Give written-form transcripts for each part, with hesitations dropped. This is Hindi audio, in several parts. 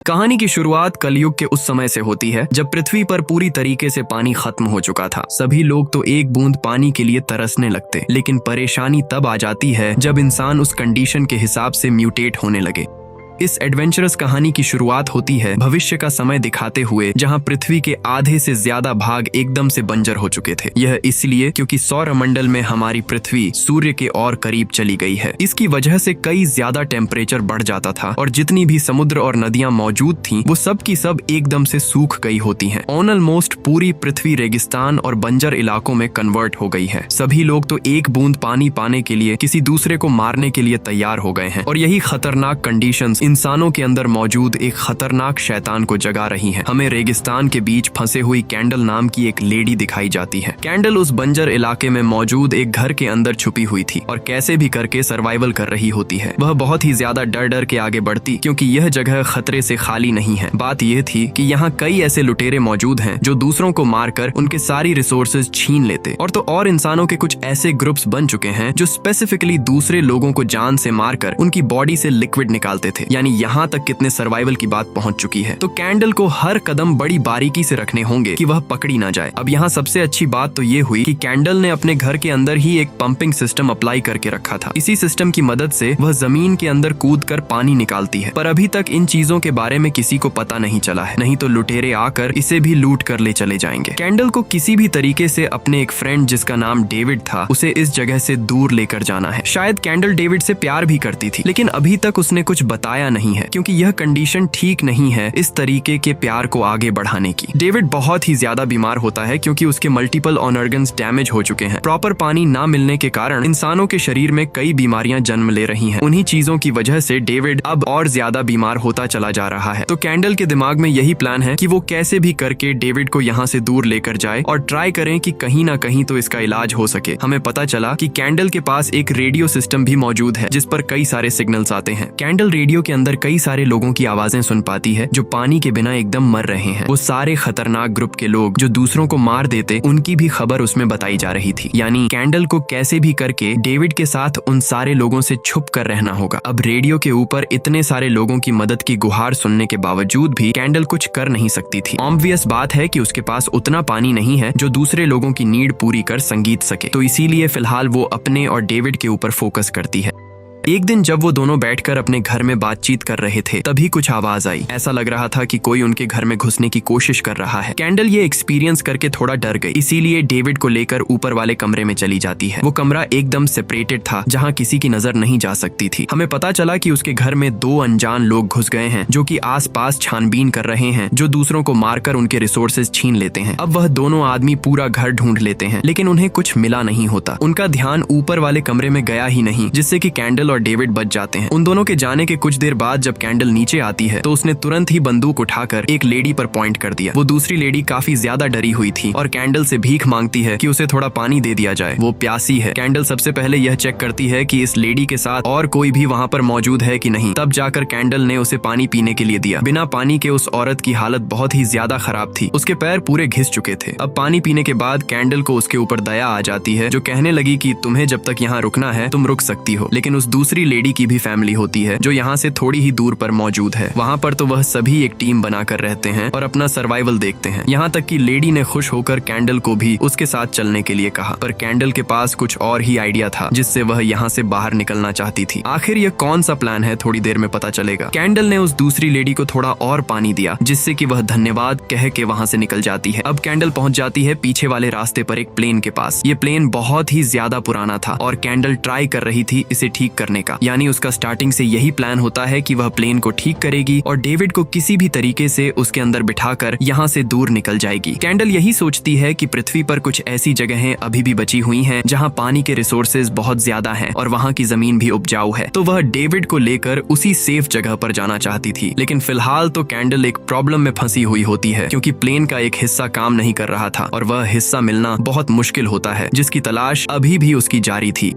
कहानी की शुरुआत कलयुग के उस समय से होती है जब पृथ्वी पर पूरी तरीके से पानी खत्म हो चुका था। सभी लोग तो एक बूंद पानी के लिए तरसने लगते, लेकिन परेशानी तब आ जाती है जब इंसान उस कंडीशन के हिसाब से म्यूटेट होने लगे। इस एडवेंचरस कहानी की शुरुआत होती है भविष्य का समय दिखाते हुए, जहां पृथ्वी के आधे से ज्यादा भाग एकदम से बंजर हो चुके थे। यह इसलिए क्योंकि सौरमंडल में हमारी पृथ्वी सूर्य के और करीब चली गई है। इसकी वजह से कई ज्यादा टेम्परेचर बढ़ जाता था और जितनी भी समुद्र और नदियां मौजूद थीं, वो सब की सब एकदम से सूख गई होती हैं। ऑलमोस्ट पूरी पृथ्वी रेगिस्तान और बंजर इलाकों में कन्वर्ट हो गई है। सभी लोग तो एक बूंद पानी पाने के लिए किसी दूसरे को मारने के लिए तैयार हो गए हैं और यही खतरनाक कंडीशंस इंसानों के अंदर मौजूद एक खतरनाक शैतान को जगा रही हैं। हमें रेगिस्तान के बीच फंसे हुई कैंडल नाम की एक लेडी दिखाई जाती है। कैंडल उस बंजर इलाके में मौजूद एक घर के अंदर छुपी हुई थी और कैसे भी करके सर्वाइवल कर रही होती है। वह बहुत ही ज्यादा डर डर के आगे बढ़ती, क्योंकि यह जगह खतरे से खाली नहीं है। बात यह थी कि यहाँ कई ऐसे लुटेरे मौजूद हैं जो दूसरों को मारकर उनके सारी रिसोर्सेज छीन लेते, और इंसानों के कुछ ऐसे ग्रुप्स बन चुके हैं जो स्पेसिफिकली दूसरे लोगों को जान से मारकर उनकी बॉडी से लिक्विड निकालते थे। यानी यहाँ तक कितने सर्वाइवल की बात पहुंच चुकी है। तो कैंडल को हर कदम बड़ी बारीकी से रखने होंगे कि वह पकड़ी ना जाए। अब यहाँ सबसे अच्छी बात तो ये हुई कि कैंडल ने अपने घर के अंदर ही एक पंपिंग सिस्टम अप्लाई करके रखा था। इसी सिस्टम की मदद से वह जमीन के अंदर कूद कर पानी निकालती है, पर अभी तक इन चीजों के बारे में किसी को पता नहीं चला है, नहीं तो लुटेरे आकर इसे भी लूट कर ले चले जाएंगे। कैंडल को किसी भी तरीके से अपने एक फ्रेंड जिसका नाम डेविड था, उसे इस जगह से दूर लेकर जाना है। शायद कैंडल डेविड से प्यार भी करती थी, लेकिन अभी तक उसने कुछ बताया नहीं है, क्योंकि यह कंडीशन ठीक नहीं है इस तरीके के प्यार को आगे बढ़ाने की। डेविड बहुत ही ज्यादा बीमार होता है क्योंकि उसके मल्टीपल ऑर्गन्स डैमेज हो चुके हैं। प्रॉपर पानी ना मिलने के कारण इंसानों के शरीर में कई बीमारियां जन्म ले रही हैं। उन्हीं चीजों की वजह से डेविड अब और ज्यादा बीमार होता चला जा रहा है। तो कैंडल के दिमाग में यही प्लान है कि वो कैसे भी करके डेविड को यहाँ से दूर लेकर जाए और ट्राई करें कि कहीं ना कहीं तो इसका इलाज हो सके। हमें पता चला कि कैंडल के पास एक रेडियो सिस्टम भी मौजूद है जिस पर कई सारे सिग्नल्स आते हैं। कैंडल रेडियो के अंदर कई सारे लोगों की आवाजें सुन पाती है जो पानी के बिना एकदम मर रहे हैं। वो सारे खतरनाक ग्रुप के लोग जो दूसरों को मार देते, उनकी भी खबर उसमें बताई जा रही थी। यानी कैंडल को कैसे भी करके डेविड के साथ उन सारे लोगों से छुप कर रहना होगा। अब रेडियो के ऊपर इतने सारे लोगों की मदद की गुहार सुनने के बावजूद भी कैंडल कुछ कर नहीं सकती थी। ऑब्वियस बात है कि उसके पास उतना पानी नहीं है जो दूसरे लोगों की नीड पूरी कर संगीत सके, तो इसीलिए फिलहाल वो अपने और डेविड के ऊपर फोकस करती है। एक दिन जब वो दोनों बैठकर अपने घर में बातचीत कर रहे थे, तभी कुछ आवाज आई। ऐसा लग रहा था कि कोई उनके घर में घुसने की कोशिश कर रहा है। कैंडल ये एक्सपीरियंस करके थोड़ा डर गई, इसीलिए डेविड को लेकर ऊपर वाले कमरे में चली जाती है। वो कमरा एकदम सेपरेटेड था, जहाँ किसी की नजर नहीं जा सकती थी। हमें पता चला कि उसके घर में दो अनजान लोग घुस गए हैं जो कि आसपास छानबीन कर रहे हैं, जो दूसरों को मारकर उनके रिसोर्सेज छीन लेते हैं। अब वह दोनों आदमी पूरा घर ढूंढ लेते हैं, लेकिन उन्हें कुछ मिला नहीं होता। उनका ध्यान ऊपर वाले कमरे में गया ही नहीं, जिससे कि कैंडल और डेविड बच जाते हैं। उन दोनों के जाने के कुछ देर बाद जब कैंडल नीचे आती है, तो उसने तुरंत ही बंदूक उठाकर एक लेडी पर पॉइंट कर दिया। वो दूसरी लेडी काफी ज्यादा डरी हुई थी और कैंडल से भीख मांगती है कि उसे थोड़ा पानी दे दिया जाए, वो प्यासी है। कैंडल सबसे पहले यह चेक करती है कि इस लेडी के साथ और कोई भी वहाँ पर मौजूद है कि नहीं। तब जाकर कैंडल ने उसे पानी पीने के लिए दिया। बिना पानी के उस औरत की हालत बहुत ही ज्यादा खराब थी, उसके पैर पूरे घिस चुके थे। अब पानी पीने के बाद कैंडल को उसके ऊपर दया आ जाती है, जो कहने लगी कि तुम्हें जब तक यहाँ रुकना है तुम रुक सकती हो, लेकिन उस दूसरी लेडी की भी फैमिली होती है जो यहाँ से थोड़ी ही दूर पर मौजूद है। वहाँ पर तो वह सभी एक टीम बनाकर रहते हैं और अपना सर्वाइवल देखते हैं। यहाँ तक कि लेडी ने खुश होकर कैंडल को भी उसके साथ चलने के लिए कहा, पर कैंडल के पास कुछ और ही आइडिया था जिससे वह यहाँ से बाहर निकलना चाहती थी। आखिर यह कौन सा प्लान है, थोड़ी देर में पता चलेगा। कैंडल ने उस दूसरी लेडी को थोड़ा और पानी दिया, जिससे कि वह धन्यवाद कह के वहाँ से निकल जाती है। अब कैंडल पहुंच जाती है पीछे वाले रास्ते पर एक प्लेन के पास। ये प्लेन बहुत ही ज्यादा पुराना था और कैंडल ट्राई कर रही थी इसे ठीक करने का। यानी उसका स्टार्टिंग से यही प्लान होता है कि वह प्लेन को ठीक करेगी और डेविड को किसी भी तरीके से उसके अंदर बिठाकर यहाँ से दूर निकल जाएगी। कैंडल यही सोचती है कि पृथ्वी पर कुछ ऐसी जगहें अभी भी बची हुई हैं जहाँ पानी के रिसोर्सेज बहुत ज्यादा हैं और वहाँ की जमीन भी उपजाऊ है, तो वह डेविड को लेकर उसी सेफ जगह पर जाना चाहती थी। लेकिन फिलहाल तो कैंडल एक प्रॉब्लम में फंसी हुई होती है, क्योंकि प्लेन का एक हिस्सा काम नहीं कर रहा था और वह हिस्सा मिलना बहुत मुश्किल होता है, जिसकी तलाश अभी भी उसकी जारी थी।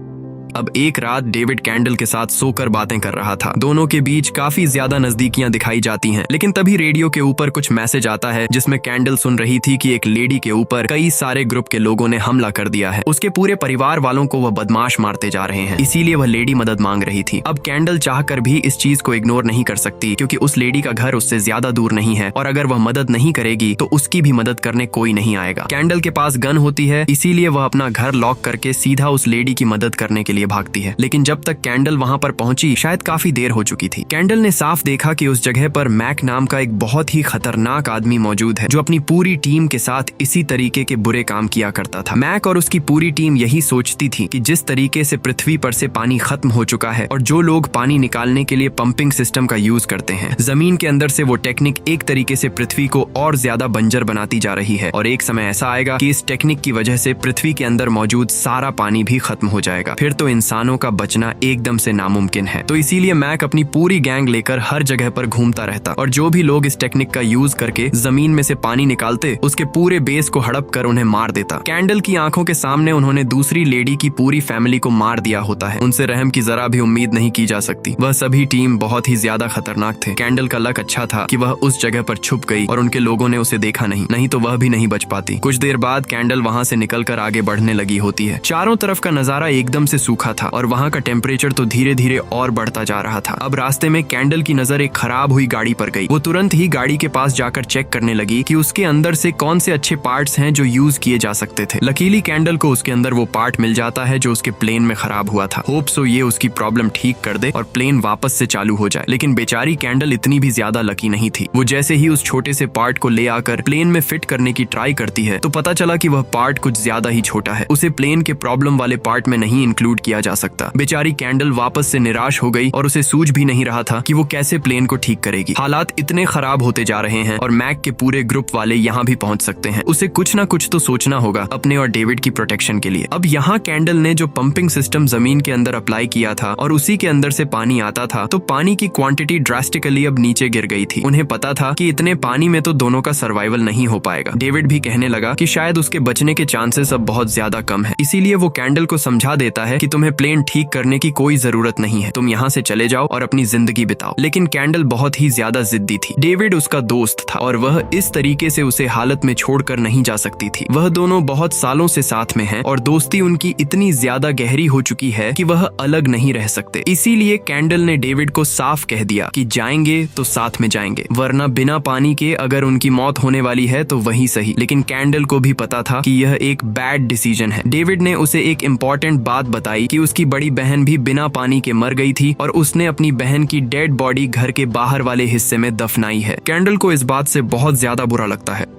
अब एक रात डेविड कैंडल के साथ सोकर बातें कर रहा था। दोनों के बीच काफी ज्यादा नजदीकियां दिखाई जाती हैं, लेकिन तभी रेडियो के ऊपर कुछ मैसेज आता है जिसमें कैंडल सुन रही थी कि एक लेडी के ऊपर कई सारे ग्रुप के लोगों ने हमला कर दिया है। उसके पूरे परिवार वालों को वह बदमाश मारते जा रहे हैं, इसीलिए वह लेडी मदद मांग रही थी। अब कैंडल चाहकर भी इस चीज को इग्नोर नहीं कर सकती, क्योंकि उस लेडी का घर उससे ज्यादा दूर नहीं है और अगर वह मदद नहीं करेगी तो उसकी भी मदद करने कोई नहीं आएगा। कैंडल के पास गन होती है, इसीलिए वह अपना घर लॉक करके सीधा उस लेडी की मदद करने के लिए भागती है। लेकिन जब तक कैंडल वहां पर पहुंची शायद काफी देर हो चुकी थी। कैंडल ने साफ देखा कि उस जगह पर मैक नाम का एक बहुत ही खतरनाक आदमी मौजूद है, जो अपनी पूरी टीम के साथ इसी तरीके के बुरे काम किया करता था। मैक और उसकी पूरी टीम यही सोचती थी कि जिस तरीके से पृथ्वी पर से पानी खत्म हो चुका है और जो लोग पानी निकालने के लिए पंपिंग सिस्टम का यूज करते हैं, जमीन के अंदर से वो टेक्निक एक तरीके से पृथ्वी को और ज्यादा बंजर बनाती जा रही है और एक समय ऐसा आएगा कि इस टेक्निक की वजह से पृथ्वी के अंदर मौजूद सारा पानी भी खत्म हो जाएगा। फिर तो इंसानों का बचना एकदम से नामुमकिन है। तो इसीलिए मैक अपनी पूरी गैंग लेकर हर जगह पर घूमता रहता और जो भी लोग इस टेक्निक का यूज करके जमीन में से पानी निकालते, उसके पूरे बेस को हड़प कर उन्हें मार देता। कैंडल की आंखों के सामने उन्होंने दूसरी लेडी की पूरी फैमिली को मार दिया होता है। उनसे रहम की जरा भी उम्मीद नहीं की जा सकती। वह सभी टीम बहुत ही ज्यादा खतरनाक थे। कैंडल का लक अच्छा था कि वह उस जगह पर छुप गई और उनके लोगों ने उसे देखा नहीं तो वह भी नहीं बच पाती। कुछ देर बाद कैंडल वहां से निकलकर आगे बढ़ने लगी होती है। चारों तरफ का नजारा एकदम से सूखा था और वहां का टेम्परेचर तो धीरे धीरे और बढ़ता जा रहा था। अब रास्ते में कैंडल की नजर एक खराब हुई गाड़ी पर गई। वो तुरंत ही गाड़ी के पास जाकर चेक करने लगी कि उसके अंदर से कौन से अच्छे पार्ट्स हैं जो यूज किए जा सकते थे। लकीली कैंडल को उसके अंदर वो पार्ट मिल जाता है जो उसके प्लेन में खराब हुआ था। होप सो ये उसकी प्रॉब्लम ठीक कर दे और प्लेन वापस से चालू हो जाए। लेकिन बेचारी कैंडल इतनी भी ज्यादा लकी नहीं थी। वो जैसे ही उस छोटे से पार्ट को ले आकर प्लेन में फिट करने की ट्राई करती है तो पता चला कि वह पार्ट कुछ ज्यादा ही छोटा है। उसे प्लेन के प्रॉब्लम वाले पार्ट में नहीं इंक्लूड किया जा सकता। बेचारी कैंडल वापस से निराश हो गई और उसे सूझ भी नहीं रहा था कि वो कैसे प्लेन को ठीक करेगी। हालात इतने खराब होते जा रहे हैं और मैक के पूरे ग्रुप वाले यहाँ भी पहुंच सकते हैं। उसे कुछ ना कुछ तो सोचना होगा अपने और डेविड की प्रोटेक्शन के लिए। अब यहाँ कैंडल ने जो पंपिंग सिस्टम जमीन के अंदर अप्लाई किया था और उसी के अंदर से पानी आता था, तो पानी की क्वांटिटी ड्रास्टिकली अब नीचे गिर गई थी। उन्हें पता था कि इतने पानी में तो दोनों का सर्वाइवल नहीं हो पाएगा। डेविड भी कहने लगा कि शायद उसके बचने के चांसेस अब बहुत ज्यादा कम है। इसीलिए वो कैंडल को समझा देता है कि तुम्हें प्लेन ठीक करने की कोई जरूरत नहीं है, तुम यहाँ से चले जाओ और अपनी जिंदगी बिताओ। लेकिन कैंडल बहुत ही ज्यादा जिद्दी थी। डेविड उसका दोस्त था और वह इस तरीके से उसे हालत में छोड़कर नहीं जा सकती थी। वह दोनों बहुत सालों से साथ में हैं और दोस्ती उनकी इतनी ज्यादा गहरी हो चुकी है कि वह अलग नहीं रह सकते। इसीलिए कैंडल ने डेविड को साफ कह दिया कि जाएंगे तो साथ में जाएंगे, वरना बिना पानी के अगर उनकी मौत होने वाली है तो वही सही। लेकिन कैंडल को भी पता था कि यह एक बैड डिसीजन है। डेविड ने उसे एक इम्पोर्टेंट बात बताई कि उसकी बड़ी बहन भी बिना पानी के मर गई थी और उसने अपनी बहन की डेड बॉडी घर के बाहर वाले हिस्से में दफनाई है। कैंडल को इस बात से बहुत ज्यादा बुरा लगता है।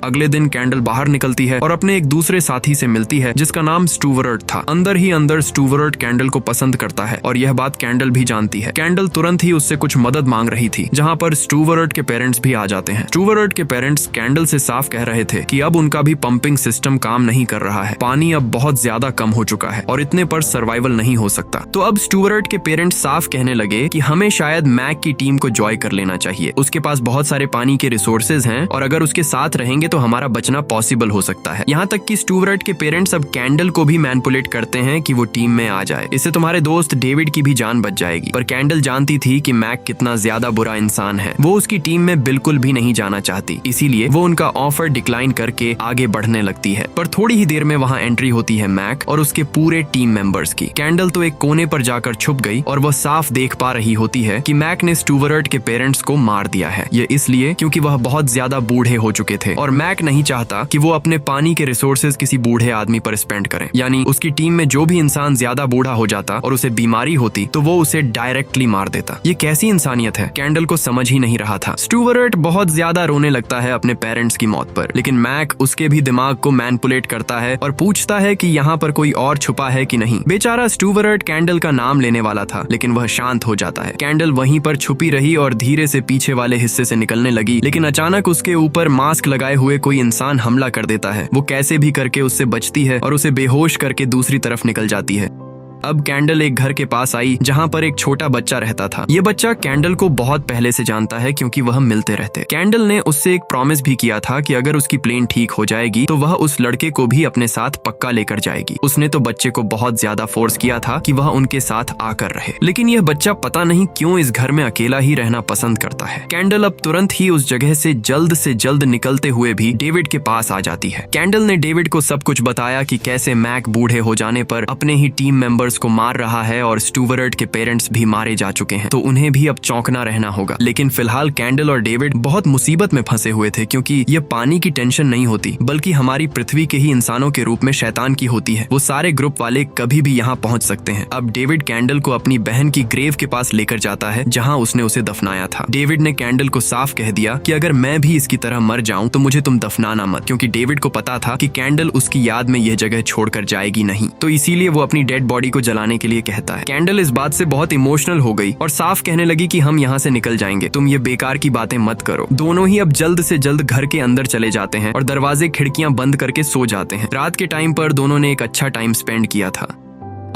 अगले दिन कैंडल बाहर निकलती है और अपने एक दूसरे साथी से मिलती है जिसका नाम स्टूवर्ट था। अंदर ही अंदर स्टूवर्ट कैंडल को पसंद करता है और यह बात कैंडल भी जानती है। कैंडल तुरंत ही उससे कुछ मदद मांग रही थी, जहाँ पर स्टूवर्ट के पेरेंट्स भी आ जाते हैं। स्टूवर्ट के पेरेंट्स कैंडल से साफ कह रहे थे कि अब उनका भी पंपिंग सिस्टम काम नहीं कर रहा है, पानी अब बहुत ज्यादा कम हो चुका है और इतने पर सर्वाइवल नहीं हो सकता। तो अब स्टूवर्ट के पेरेंट्स साफ कहने लगे कि हमें शायद मैक की टीम को ज्वाइन कर लेना चाहिए। उसके पास बहुत सारे पानी के रिसोर्सेज हैं और अगर उसके साथ रहेंगे तो हमारा बचना पॉसिबल हो सकता है। यहाँ तक कि स्टूवर्ट के पेरेंट्स अब कैंडल को भी मैनिपुलेट करते हैं कि वो टीम में आ जाए। इससे तुम्हारे दोस्त डेविड की भी जान बच जाएगी। पर कैंडल जानती थी कि मैक कितना ज्यादा बुरा इंसान है। वो उसकी टीम में बिल्कुल भी नहीं जाना चाहती, इसीलिए वो उनका ऑफर डिक्लाइन करके आगे बढ़ने लगती है। पर थोड़ी ही देर में वहाँ एंट्री होती है मैक और उसके पूरे टीम मेंबर्स की। कैंडल तो एक कोने पर जाकर छुप गई और वह साफ देख पा रही होती है कि मैक ने स्टूवर्ट के पेरेंट्स को मार दिया है। ये इसलिए क्योंकि वह बहुत ज्यादा बूढ़े हो चुके थे और मैक नहीं चाहता कि वो अपने पानी के रिसोर्सेज किसी बूढ़े आदमी पर स्पेंड करें। यानी उसकी टीम में जो भी इंसान ज्यादा बूढ़ा हो जाता और उसे बीमारी होती तो वो उसे डायरेक्टली मार देता। ये कैसी इंसानियत है, कैंडल को समझ ही नहीं रहा था। स्टूवर्ट बहुत ज्यादा रोने लगता है अपने पेरेंट्स की मौत पर, लेकिन मैक उसके भी दिमाग को मैनिपुलेट करता है और पूछता है कि यहाँ पर कोई और छुपा है कि नहीं। बेचारा स्टूवर्ट कैंडल का नाम लेने वाला था, लेकिन वह शांत हो जाता है। कैंडल वहीं पर छुपी रही और धीरे से पीछे वाले हिस्से से निकलने लगी, लेकिन अचानक उसके ऊपर मास्क लगाए हुए कोई इंसान हमला कर देता है। वो कैसे भी करके उससे बचती है और उसे बेहोश करके दूसरी तरफ निकल जाती है। अब कैंडल एक घर के पास आई जहाँ पर एक छोटा बच्चा रहता था। ये बच्चा कैंडल को बहुत पहले से जानता है क्योंकि वह मिलते रहते। कैंडल ने उससे एक प्रॉमिस भी किया था कि अगर उसकी प्लेन ठीक हो जाएगी तो वह उस लड़के को भी अपने साथ पक्का लेकर जाएगी। उसने तो बच्चे को बहुत ज्यादा फोर्स किया था कि वह उनके साथ आकर रहे, लेकिन यह बच्चा पता नहीं क्यों इस घर में अकेला ही रहना पसंद करता है। कैंडल अब तुरंत ही उस जगह से जल्द निकलते हुए भी डेविड के पास आ जाती है। कैंडल ने डेविड को सब कुछ बताया कि कैसे मैक बूढ़े हो जाने पर अपने ही टीम मेंबर्स को मार रहा है और स्टुवर्ट के पेरेंट्स भी मारे जा चुके हैं, तो उन्हें भी अब चौंकना रहना होगा। लेकिन फिलहाल कैंडल और डेविड बहुत मुसीबत में फंसे हुए थे क्योंकि ये पानी की टेंशन नहीं होती बल्कि हमारी पृथ्वी के ही इंसानों के रूप में शैतान की होती है। वो सारे ग्रुप वाले कभी भी यहाँ पहुँच सकते हैं। अब डेविड कैंडल को अपनी बहन की ग्रेव के पास लेकर जाता है जहाँ उसने उसे दफनाया था। डेविड ने कैंडल को साफ कह दिया कि अगर मैं भी इसकी तरह मर जाऊं तो मुझे तुम दफनाना मत, क्योंकि डेविड को पता था कि कैंडल उसकी याद में यह जगह छोड़कर जाएगी नहीं, तो इसीलिए वो अपनी डेड बॉडी को जलाने के लिए कहता है। कैंडल इस बात से बहुत इमोशनल हो गई और साफ कहने लगी कि हम यहाँ से निकल जाएंगे, तुम ये बेकार की बातें मत करो। दोनों ही अब जल्द से जल्द घर के अंदर चले जाते हैं और दरवाजे खिड़कियां बंद करके सो जाते हैं। रात के टाइम पर दोनों ने एक अच्छा टाइम स्पेंड किया था।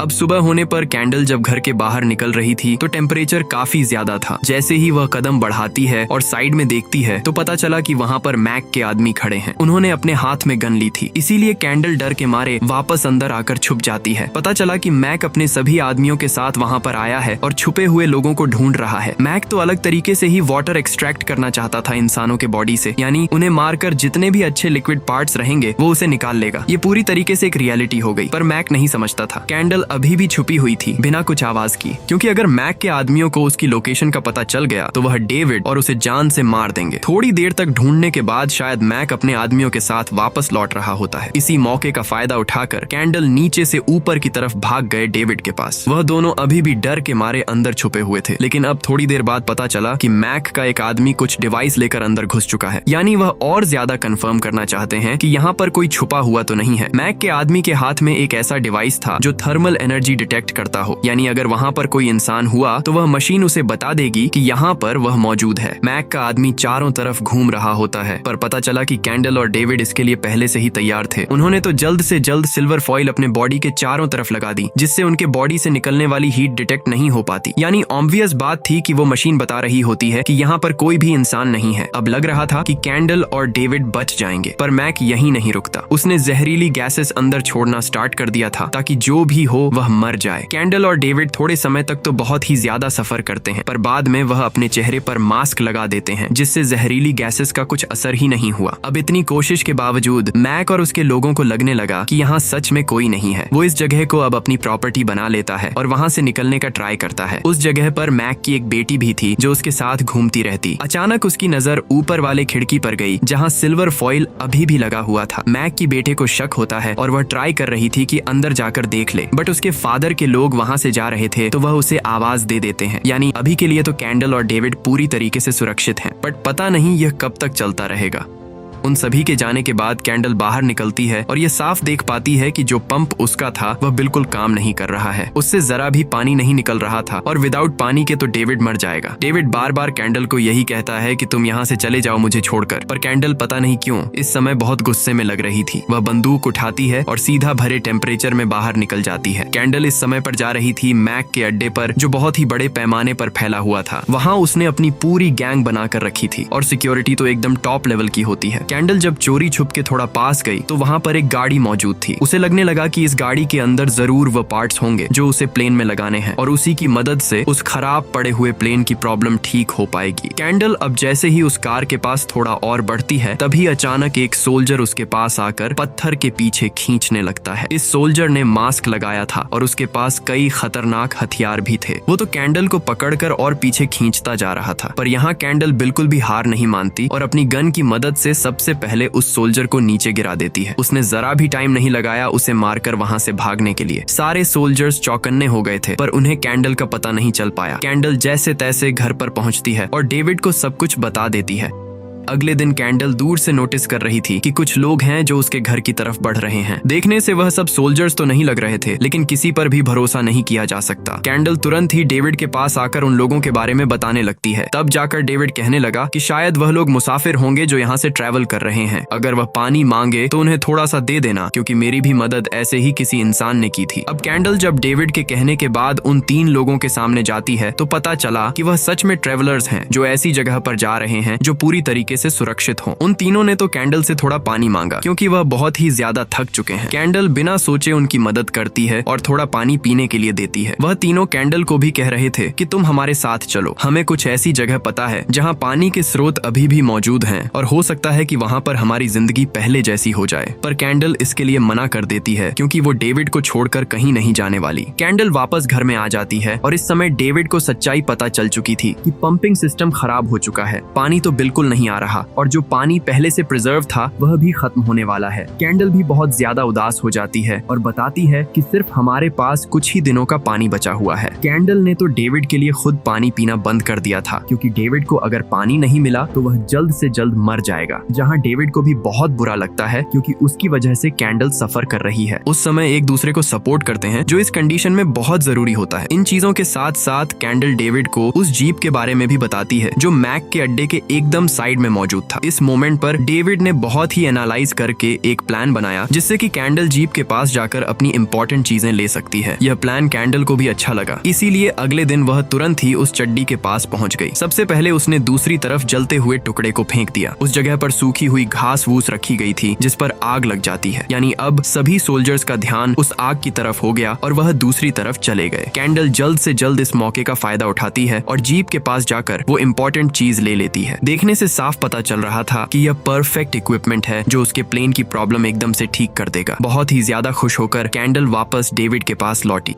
अब सुबह होने पर कैंडल जब घर के बाहर निकल रही थी तो टेम्परेचर काफी ज्यादा था। जैसे ही वह कदम बढ़ाती है और साइड में देखती है तो पता चला कि वहाँ पर मैक के आदमी खड़े हैं। उन्होंने अपने हाथ में गन ली थी, इसीलिए कैंडल डर के मारे वापस अंदर आकर छुप जाती है। पता चला कि मैक अपने सभी आदमियों के साथ वहाँ पर आया है और छुपे हुए लोगों को ढूंढ रहा है। मैक तो अलग तरीके से ही वाटर एक्सट्रैक्ट करना चाहता था इंसानों के बॉडी से, यानी उन्हें मारकर जितने भी अच्छे लिक्विड पार्ट्स रहेंगे वो उसे निकाल लेगा। ये पूरी तरीके से एक रियलिटी हो गई, पर मैक नहीं समझता था। कैंडल अभी भी छुपी हुई थी बिना कुछ आवाज की, क्योंकि अगर मैक के आदमियों को उसकी लोकेशन का पता चल गया तो वह डेविड और उसे जान से मार देंगे। थोड़ी देर तक ढूंढने के बाद शायद मैक अपने आदमियों के साथ वापस लौट रहा होता है। इसी मौके का फायदा उठाकर कैंडल नीचे से ऊपर की तरफ भाग गए डेविड के पास। वह दोनों अभी भी डर के मारे अंदर छुपे हुए थे, लेकिन अब थोड़ी देर बाद पता चला कि मैक का एक आदमी कुछ डिवाइस लेकर अंदर घुस चुका है, यानी वह और ज्यादा कंफर्म करना चाहते हैं कि यहाँ पर कोई छुपा हुआ तो नहीं है। मैक के आदमी के हाथ में एक ऐसा डिवाइस था जो थर्मल एनर्जी डिटेक्ट करता हो, यानी अगर वहाँ पर कोई इंसान हुआ तो वह मशीन उसे बता देगी कि यहाँ पर वह मौजूद है। मैक का आदमी चारों तरफ घूम रहा होता है, पर पता चला कि कैंडल और डेविड इसके लिए पहले से ही तैयार थे। उन्होंने तो जल्द से जल्द सिल्वर फॉइल अपने बॉडी के चारों तरफ लगा दी, जिससे उनके बॉडी से निकलने वाली हीट डिटेक्ट नहीं हो पाती। यानी ऑब्वियस बात थी कि वो मशीन बता रही होती है कि यहाँ पर कोई भी इंसान नहीं है। अब लग रहा था कि कैंडल और डेविड बच जाएंगे, पर मैक यहीं नहीं रुकता। उसने जहरीली गैसेस अंदर छोड़ना स्टार्ट कर दिया था ताकि जो भी हो वह मर जाए। कैंडल और डेविड थोड़े समय तक तो बहुत ही ज्यादा सफर करते हैं, पर बाद में वह अपने चेहरे पर मास्क लगा देते हैं, जिससे जहरीली गैसेस का कुछ असर ही नहीं हुआ। अब इतनी कोशिश के बावजूद मैक और उसके लोगों को लगने लगा कि यहाँ सच में कोई नहीं है। वो इस जगह को अब अपनी प्रॉपर्टी बना लेता है और वहाँ से निकलने का ट्राई करता है। उस जगह पर मैक की एक बेटी भी थी जो उसके साथ घूमती रहती। अचानक उसकी नजर ऊपर वाले खिड़की पर गई जहाँ सिल्वर फॉइल अभी भी लगा हुआ था। मैक की बेटे को शक होता है और वह ट्राई कर रही थी कि अंदर जाकर देख ले, बट उसके फादर के लोग वहाँ से जा रहे थे तो वह उसे आवाज दे देते हैं। यानी अभी के लिए तो कैंडल और डेविड पूरी तरीके से सुरक्षित हैं, बट पता नहीं यह कब तक चलता रहेगा। उन सभी के जाने के बाद कैंडल बाहर निकलती है और ये साफ देख पाती है कि जो पंप उसका था वह बिल्कुल काम नहीं कर रहा है। उससे जरा भी पानी नहीं निकल रहा था और विदाउट पानी के तो डेविड मर जाएगा। डेविड बार बार कैंडल को यही कहता है कि तुम यहाँ से चले जाओ मुझे छोड़कर, पर कैंडल पता नहीं क्यों इस समय बहुत गुस्से में लग रही थी। वह बंदूक उठाती है और सीधा भरे टेम्परेचर में बाहर निकल जाती है। कैंडल इस समय पर जा रही थी मैक के अड्डे पर, जो बहुत ही बड़े पैमाने पर फैला हुआ था। वहाँ उसने अपनी पूरी गैंग बनाकर रखी थी और सिक्योरिटी तो एकदम टॉप लेवल की होती है। कैंडल जब चोरी छुप के थोड़ा पास गई तो वहाँ पर एक गाड़ी मौजूद थी। उसे लगने लगा कि इस गाड़ी के अंदर जरूर वो पार्ट्स होंगे जो उसे प्लेन में लगाने हैं और उसी की मदद से उस खराब पड़े हुए प्लेन की प्रॉब्लम ठीक हो पाएगी। कैंडल अब जैसे ही उस कार के पास थोड़ा और बढ़ती है तभी अचानक एक सोल्जर उसके पास आकर पत्थर के पीछे खींचने लगता है। इस सोल्जर ने मास्क लगाया था और उसके पास कई खतरनाक हथियार भी थे। वो तो कैंडल को पकड़कर और पीछे खींचता जा रहा था, पर यहाँ कैंडल बिल्कुल भी हार नहीं मानती और अपनी गन की मदद से सबसे पहले उस सोल्जर को नीचे गिरा देती है। उसने जरा भी टाइम नहीं लगाया उसे मारकर वहां से भागने के लिए। सारे सोल्जर्स चौकन्ने हो गए थे, पर उन्हें कैंडल का पता नहीं चल पाया। कैंडल जैसे तैसे घर पर पहुंचती है और डेविड को सब कुछ बता देती है। अगले दिन कैंडल दूर से नोटिस कर रही थी कि कुछ लोग हैं जो उसके घर की तरफ बढ़ रहे हैं। देखने से वह सब सोल्जर्स तो नहीं लग रहे थे, लेकिन किसी पर भी भरोसा नहीं किया जा सकता। कैंडल तुरंत ही डेविड के पास आकर उन लोगों के बारे में बताने लगती है। तब जाकर डेविड कहने लगा कि शायद वह लोग मुसाफिर होंगे जो यहाँ से ट्रैवल कर रहे हैं। अगर वह पानी मांगे तो उन्हें थोड़ा सा दे देना, क्योंकि मेरी भी मदद ऐसे ही किसी इंसान ने की थी। अब कैंडल जब डेविड के कहने के बाद उन 3 लोगों के सामने जाती है तो पता चला कि वह सच में ट्रेवलर्स हैं जो ऐसी जगह पर जा रहे हैं जो पूरी तरीके से सुरक्षित हो। उन तीनों ने तो कैंडल से थोड़ा पानी मांगा क्योंकि वह बहुत ही ज्यादा थक चुके हैं। कैंडल बिना सोचे उनकी मदद करती है और थोड़ा पानी पीने के लिए देती है। वह तीनों कैंडल को भी कह रहे थे कि तुम हमारे साथ चलो, हमें कुछ ऐसी जगह पता है जहाँ पानी के स्रोत अभी भी मौजूद हैं और हो सकता है कि वहाँ पर हमारी जिंदगी पहले जैसी हो जाए। पर कैंडल इसके लिए मना कर देती है क्योंकि वो डेविड को छोड़कर कहीं नहीं जाने वाली। कैंडल वापस घर में आ जाती है और इस समय डेविड को सच्चाई पता चल चुकी थी कि पंपिंग सिस्टम खराब हो चुका है। पानी तो बिल्कुल नहीं आ रहा और जो पानी पहले से प्रिजर्व था वह भी खत्म होने वाला है। कैंडल भी बहुत ज्यादा उदास हो जाती है और बताती है कि सिर्फ हमारे पास कुछ ही दिनों का पानी बचा हुआ है। कैंडल ने तो डेविड के लिए खुद पानी पीना बंद कर दिया था क्योंकि डेविड को अगर पानी नहीं मिला तो वह जल्द से जल्द मर जाएगा। जहाँ डेविड को भी बहुत बुरा लगता है क्योंकि उसकी वजह से कैंडल सफर कर रही है। उस समय एक दूसरे को सपोर्ट करते हैं जो इस कंडीशन में बहुत जरूरी होता है। इन चीजों के साथ साथ कैंडल डेविड को उस जीप के बारे में भी बताती है जो मैक के अड्डे के एकदम साइड में मौजूद था। इस मोमेंट पर डेविड ने बहुत ही एनालाइज करके एक प्लान बनाया जिससे कि कैंडल जीप के पास जाकर अपनी इंपॉर्टेंट चीजें ले सकती है। यह प्लान कैंडल को भी अच्छा लगा, इसीलिए अगले दिन वह तुरंत ही उस चड्डी के पास पहुंच गई। सबसे पहले उसने दूसरी तरफ जलते हुए टुकड़े को फेंक दिया। उस जगह पर सूखी हुई घास वूस रखी गई थी जिस पर आग लग जाती है, यानी अब सभी सोल्जर्स का ध्यान उस आग की तरफ हो गया और वह दूसरी तरफ चले गए। कैंडल जल्द से जल्द इस मौके का फायदा उठाती है और जीप के पास जाकर वो इम्पोर्टेंट चीज ले लेती है। देखने से साफ पता चल रहा था कि यह परफेक्ट इक्विपमेंट है जो उसके प्लेन की प्रॉब्लम एकदम से ठीक कर देगा। बहुत ही ज्यादा खुश होकर कैंडल वापस डेविड के पास लौटी।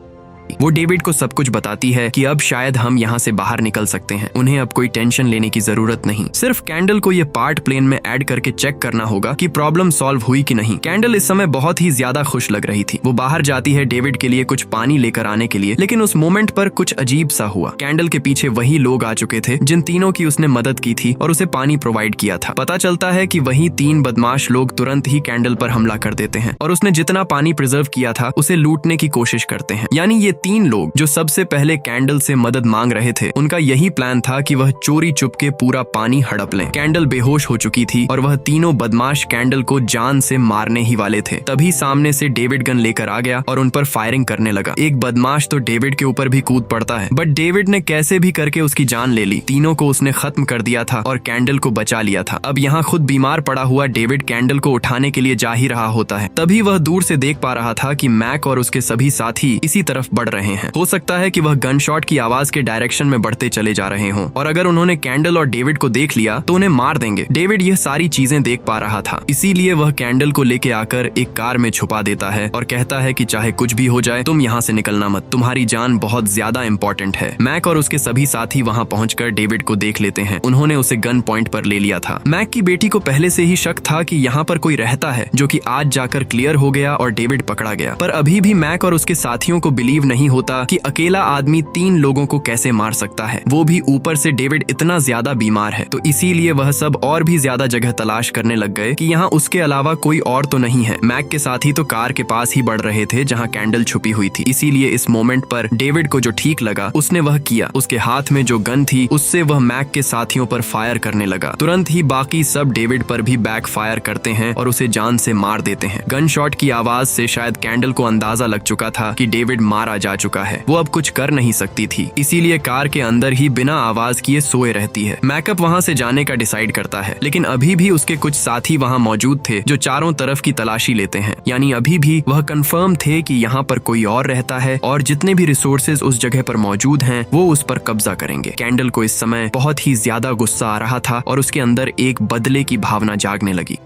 वो डेविड को सब कुछ बताती है कि अब शायद हम यहाँ से बाहर निकल सकते हैं, उन्हें अब कोई टेंशन लेने की जरूरत नहीं। सिर्फ कैंडल को ये पार्ट प्लेन में ऐड करके चेक करना होगा कि प्रॉब्लम सॉल्व हुई कि नहीं। कैंडल इस समय बहुत ही ज्यादा खुश लग रही थी। वो बाहर जाती है डेविड के लिए कुछ पानी लेकर आने के लिए, लेकिन उस मोमेंट पर कुछ अजीब सा हुआ। कैंडल के पीछे वही लोग आ चुके थे जिन तीनों की उसने मदद की थी और उसे पानी प्रोवाइड किया था। पता चलता है कि वही 3 बदमाश लोग तुरंत ही कैंडल पर हमला कर देते हैं और उसने जितना पानी प्रिजर्व किया था उसे लूटने की कोशिश करते हैं। यानी ये 3 लोग जो सबसे पहले कैंडल से मदद मांग रहे थे, उनका यही प्लान था कि वह चोरी चुपके पूरा पानी हड़प लें। कैंडल बेहोश हो चुकी थी और वह तीनों बदमाश कैंडल को जान से मारने ही वाले थे। तभी सामने से डेविड गन लेकर आ गया और उन पर फायरिंग करने लगा। एक बदमाश तो डेविड के ऊपर भी कूद पड़ता है, बट डेविड ने कैसे भी करके उसकी जान ले ली। तीनों को उसने खत्म कर दिया था और कैंडल को बचा लिया था। अब यहाँ खुद बीमार पड़ा हुआ डेविड कैंडल को उठाने के लिए जा ही रहा होता है। तभी वह दूर से देख पा रहा था कि मैक और उसके सभी साथी इसी तरफ बढ़ रहे हैं। हो सकता है कि वह गन शॉट की आवाज के डायरेक्शन में बढ़ते चले जा रहे हों और अगर उन्होंने कैंडल और डेविड को देख लिया तो उन्हें मार देंगे। डेविड यह सारी चीजें देख पा रहा था, इसीलिए वह कैंडल को लेके आकर एक कार में छुपा देता है और कहता है कि चाहे कुछ भी हो जाए तुम यहाँ से निकलना मत, तुम्हारी जान बहुत ज्यादा इंपॉर्टेंट है। मैक और उसके सभी साथी वहाँ पहुंचकर डेविड को देख लेते हैं। उन्होंने उसे गन पॉइंट पर ले लिया था। मैक की बेटी को पहले से ही शक था कि यहाँ पर कोई रहता है, जो कि आज जाकर क्लियर हो गया और डेविड पकड़ा गया। पर अभी भी मैक और उसके साथियों को बिलीव नहीं होता कि अकेला आदमी 3 लोगों को कैसे मार सकता है, वो भी ऊपर से डेविड इतना ज्यादा बीमार है। तो इसीलिए वह सब और भी ज्यादा जगह तलाश करने लग गए कि यहाँ उसके अलावा कोई और तो नहीं है। मैक के साथी तो कार के पास ही बढ़ रहे थे जहाँ कैंडल छुपी हुई थी। इसीलिए इस मोमेंट पर डेविड को जो ठीक लगा उसने वह किया। उसके हाथ में जो गन थी उससे वह मैक के साथियों पर फायर करने लगा। तुरंत ही बाकी सब डेविड पर भी बैक फायर करते हैं और उसे जान से मार देते हैं। गन शॉट की आवाज से शायद कैंडल को अंदाजा लग चुका था कि डेविड मारा जा चुका है। वो अब कुछ कर नहीं सकती थी, इसीलिए कार के अंदर ही बिना आवाज किए सोए रहती है। मैकअप वहाँ से जाने का डिसाइड करता है, लेकिन अभी भी उसके कुछ साथी वहाँ मौजूद थे जो चारों तरफ की तलाशी लेते हैं। यानी अभी भी वह कंफर्म थे कि यहाँ पर कोई और रहता है और जितने भी रिसोर्सेज उस जगह पर मौजूद हैं वो उस पर कब्जा करेंगे। कैंडल को इस समय बहुत ही ज्यादा गुस्सा आ रहा था और उसके अंदर एक बदले की भावना जागने लगी।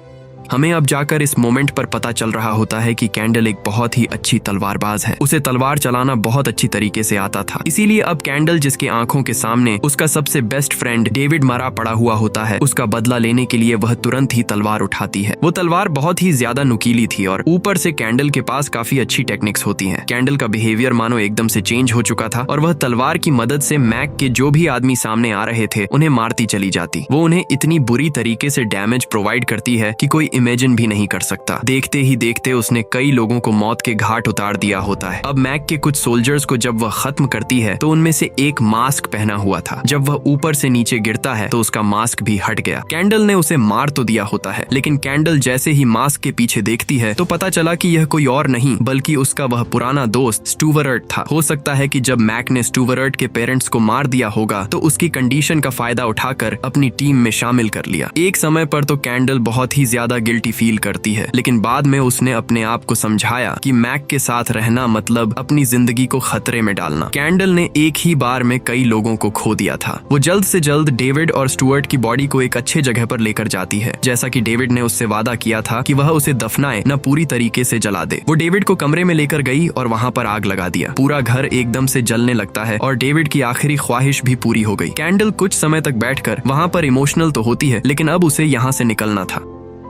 हमें अब जाकर इस मोमेंट पर पता चल रहा होता है कि कैंडल एक बहुत ही अच्छी तलवारबाज है। उसे तलवार चलाना बहुत अच्छी तरीके से आता था। इसीलिए अब कैंडल, जिसके आंखों के सामने उसका सबसे बेस्ट फ्रेंड डेविड मरा पड़ा हुआ होता है, उसका बदला लेने के लिए वह तुरंत ही तलवार उठाती है। वो तलवार बहुत ही ज्यादा नुकीली थी और ऊपर से कैंडल के पास काफी अच्छी टेक्निक्स होती हैं। कैंडल का बिहेवियर मानो एकदम से चेंज हो चुका था और वह तलवार की मदद से मैक के जो भी आदमी सामने आ रहे थे उन्हें मारती चली जाती। वो उन्हें इतनी बुरी तरीके से डैमेज प्रोवाइड करती है कि कोई इमेजिन भी नहीं कर सकता। देखते ही देखते उसने कई लोगों को मौत के घाट उतार दिया होता है। अब मैक के कुछ सोल्जर्स को जब वह खत्म करती है तो उनमें से एक मास्क पहना हुआ था। जब वह ऊपर से नीचे गिरता है तो उसका मास्क भी हट गया। कैंडल ने उसे मार तो दिया होता है, लेकिन कैंडल जैसे ही मास्क के पीछे देखती है तो पता चला कि यह कोई और नहीं बल्कि उसका वह पुराना दोस्त स्टुअर्ट था। हो सकता है कि जब मैक ने स्टुअर्ट के पेरेंट्स को मार दिया होगा तो उसकी कंडीशन का फायदा उठाकर अपनी टीम में शामिल कर लिया। एक समय पर तो कैंडल बहुत ही ज्यादा गिल्टी फील करती है, लेकिन बाद में उसने अपने आप को समझाया कि मैक के साथ रहना मतलब अपनी जिंदगी को खतरे में डालना। कैंडल ने एक ही बार में कई लोगों को खो दिया था। वो जल्द से जल्द डेविड और स्टुअर्ट की बॉडी को एक अच्छे जगह पर लेकर जाती है। जैसा कि डेविड ने उससे वादा किया था कि वह उसे दफनाए न पूरी तरीके से जला दे। वो डेविड को कमरे में लेकर गई और वहाँ पर आग लगा दिया। पूरा घर एकदम से जलने लगता है और डेविड की आखिरी ख्वाहिश भी पूरी हो गई। कैंडल कुछ समय तक बैठकर वहाँ पर इमोशनल तो होती है, लेकिन अब उसे यहाँ से निकलना था।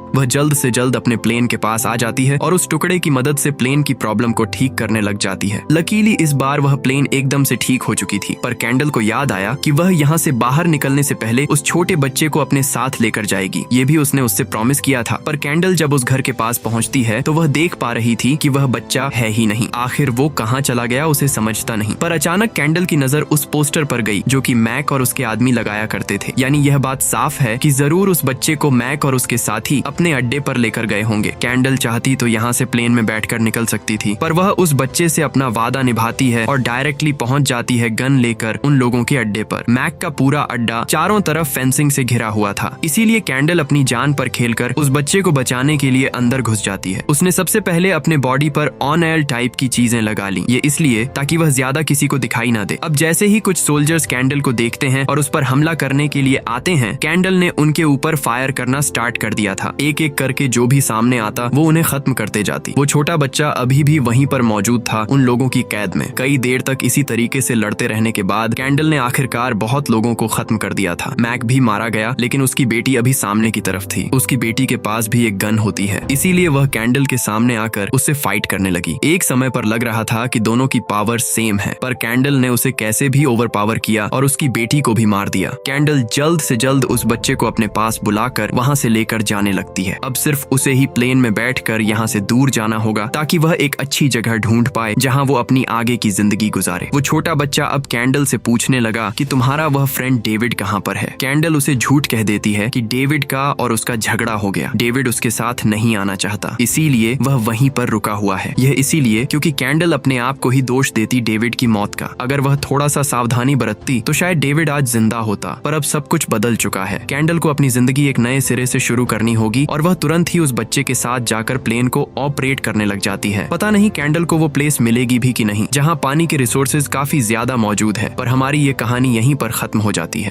वह जल्द से जल्द अपने प्लेन के पास आ जाती है और उस टुकड़े की मदद से प्लेन की प्रॉब्लम को ठीक करने लग जाती है। लकीली इस बार वह प्लेन एकदम से ठीक हो चुकी थी, पर कैंडल को याद आया कि वह यहाँ से बाहर निकलने से पहले उस छोटे बच्चे को अपने साथ लेकर जाएगी। ये भी उसने उससे प्रॉमिस किया था। पर कैंडल जब उस घर के पास पहुँचती है तो वह देख पा रही थी कि वह बच्चा है ही नहीं। आखिर वो कहाँ चला गया उसे समझता नहीं। पर अचानक कैंडल की नजर उस पोस्टर पर गई जो कि मैक और उसके आदमी लगाया करते थे। यानी यह बात साफ है कि जरूर उस बच्चे को मैक और उसके साथी अपने अड्डे पर लेकर गए होंगे। कैंडल चाहती तो यहाँ से प्लेन में बैठकर निकल सकती थी, पर वह उस बच्चे से अपना वादा निभाती है और डायरेक्टली पहुंच जाती है गन लेकर उन लोगों के अड्डे पर। मैक का पूरा अड्डा चारों तरफ फेंसिंग से घिरा हुआ था, इसीलिए कैंडल अपनी जान पर खेलकर उस बच्चे को बचाने के लिए अंदर घुस जाती है। उसने सबसे पहले अपने बॉडी पर ऑन एयर टाइप की चीजें लगा ली, ये इसलिए ताकि वह ज्यादा किसी को दिखाई ना दे। अब जैसे ही कुछ सोल्जर्स कैंडल को देखते हैं और उस पर हमला करने के लिए आते हैं, कैंडल ने उनके ऊपर फायर करना स्टार्ट कर दिया था। एक एक करके जो भी सामने आता वो उन्हें खत्म करते जाती। वो छोटा बच्चा अभी भी वहीं पर मौजूद था उन लोगों की कैद में। कई देर तक इसी तरीके से लड़ते रहने के बाद कैंडल ने आखिरकार बहुत लोगों को खत्म कर दिया था। मैक भी मारा गया, लेकिन उसकी बेटी अभी सामने की तरफ थी। उसकी बेटी के पास भी एक गन होती है, इसीलिए वह कैंडल के सामने आकर उससे फाइट करने लगी। एक समय पर लग रहा था कि दोनों की पावर सेम है, पर कैंडल ने उसे कैसे भी ओवर पावर किया और उसकी बेटी को भी मार दिया। कैंडल जल्द से जल्द उस बच्चे को अपने पास बुलाकर वहां से लेकर जाने लगती है। अब सिर्फ उसे ही प्लेन में बैठकर यहाँ से दूर जाना होगा ताकि वह एक अच्छी जगह ढूंढ पाए जहाँ वो अपनी आगे की जिंदगी गुजारे। वो छोटा बच्चा अब कैंडल से पूछने लगा कि तुम्हारा वह फ्रेंड डेविड कहाँ पर है। कैंडल उसे झूठ कह देती है कि डेविड का और उसका झगड़ा हो गया, डेविड उसके साथ नहीं आना चाहता, इसीलिए वह वहीं पर रुका हुआ है। यह इसीलिए क्योंकि कैंडल अपने आप को ही दोष देती डेविड की मौत का। अगर वह थोड़ा सा सावधानी बरतती तो शायद डेविड आज जिंदा होता, पर अब सब कुछ बदल चुका है। कैंडल को अपनी जिंदगी एक नए सिरे से शुरू करनी होगी और वह तुरंत ही उस बच्चे के साथ जाकर प्लेन को ऑपरेट करने लग जाती है। पता नहीं कैंडल को वो प्लेस मिलेगी भी कि नहीं जहाँ पानी के रिसोर्सेज काफी ज्यादा मौजूद है, पर हमारी ये कहानी यहीं पर खत्म हो जाती है।